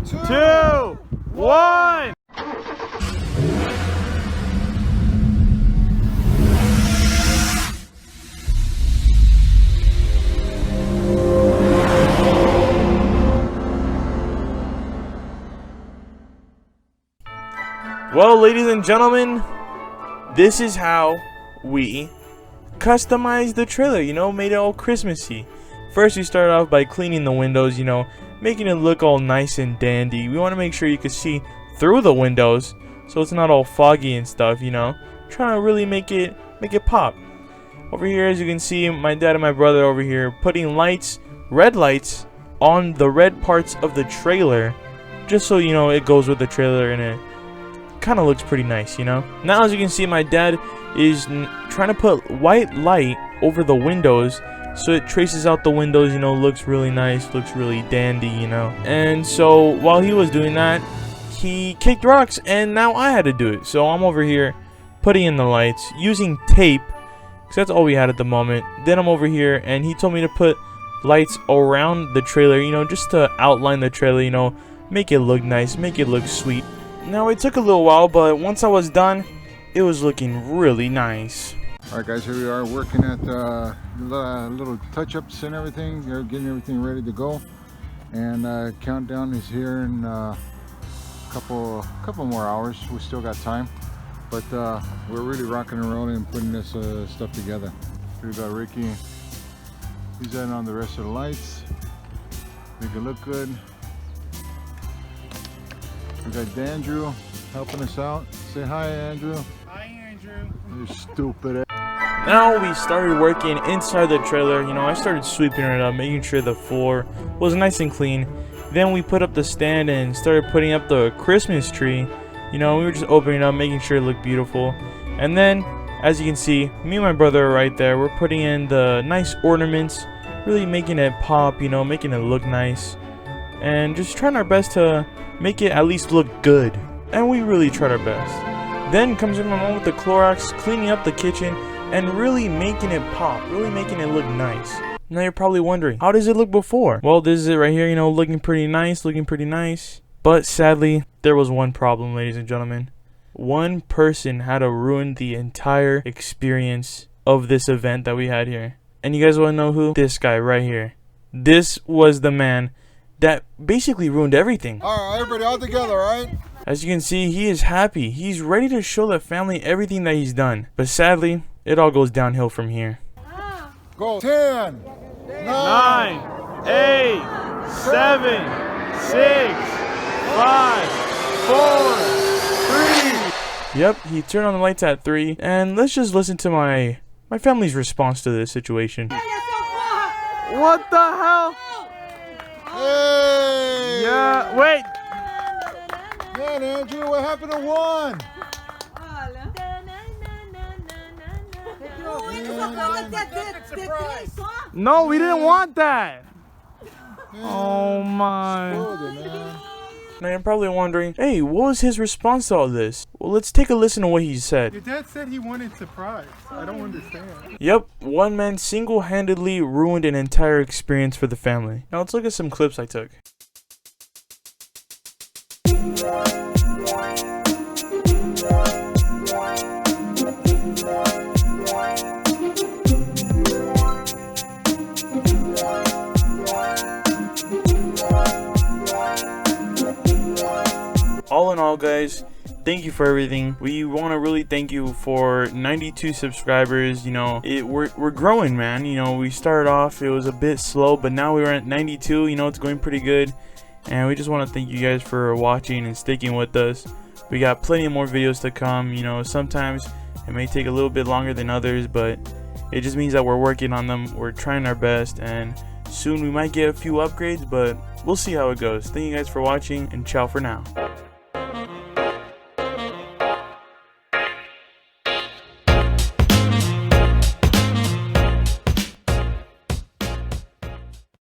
2, 1. Well, ladies and gentlemen, this is how we customized the trailer, made it all Christmassy. First, we started off by cleaning the windows, making it look all nice and dandy. We want to make sure you can see through the windows so it's not all foggy and stuff, trying to really make it pop. Over here, as you can see, my dad and my brother over here putting lights, red lights, on the red parts of the trailer, just so it goes with the trailer and it kind of looks pretty nice. Now, as you can see, my dad is trying to put white light over the windows so it traces out the windows, looks really nice, looks really dandy, and so while he was doing that, he kicked rocks and now I had to do it. So I'm over here putting in the lights using tape because that's all we had at the moment. Then I'm over here and he told me to put lights around the trailer, just to outline the trailer, make it look nice, make it look sweet. Now, it took a little while, but once I was done, it was looking really nice. Alright guys, here we are working at little touch-ups and everything. They're getting everything ready to go. And countdown is here in a couple more hours. We still got time. But we're really rocking and rolling and putting this stuff together. We got Ricky. He's adding on the rest of the lights. Make it look good. We got Andrew helping us out. Say hi, Andrew. Hi, Andrew. You stupid. Now we started working inside the trailer. I started sweeping it up, making sure the floor was nice and clean. Then we put up the stand and started putting up the Christmas tree. We were just opening it up, making sure it looked beautiful. And then, as you can see, me and my brother are right there. We're putting in the nice ornaments, really making it pop, making it look nice. And just trying our best to make it at least look good, and we really tried our best. Then comes in my mom with the Clorox, cleaning up the kitchen and really making it pop, really making it look nice. Now you're probably wondering, how does it look before? Well, this is it right here, looking pretty nice, but sadly there was one problem, ladies and gentlemen. One person had to ruin the entire experience of this event that we had here, and you guys want to know who? This guy right here. This was the man that basically ruined everything. Alright, everybody all together, alright? As you can see, he is happy. He's ready to show the family everything that he's done. But sadly, it all goes downhill from here. Go. 10, 9, 8, 7, 6, 5, 4, 3. Yep, he turned on the lights at 3. And let's just listen to my family's response to this situation. What the hell? Hey! Yeah, wait. Man, Andrew, what happened to 1? No, we didn't want that. Oh my. Now you're probably wondering, hey, what was his response to all this? Well, let's take a listen to what he said. Your dad said he wanted surprise. I don't understand. Yep, one man single-handedly ruined an entire experience for the family. Now let's look at some clips I took. All in all, guys, thank you for everything. We want to really thank you for 92 subscribers. We're growing, man. We started off, it was a bit slow, but now we're at 92. It's going pretty good, and we just want to thank you guys for watching and sticking with us. We got plenty more videos to come. Sometimes it may take a little bit longer than others, but it just means that we're working on them. We're trying our best, and soon we might get a few upgrades, but we'll see how it goes. Thank you guys for watching, and ciao for now.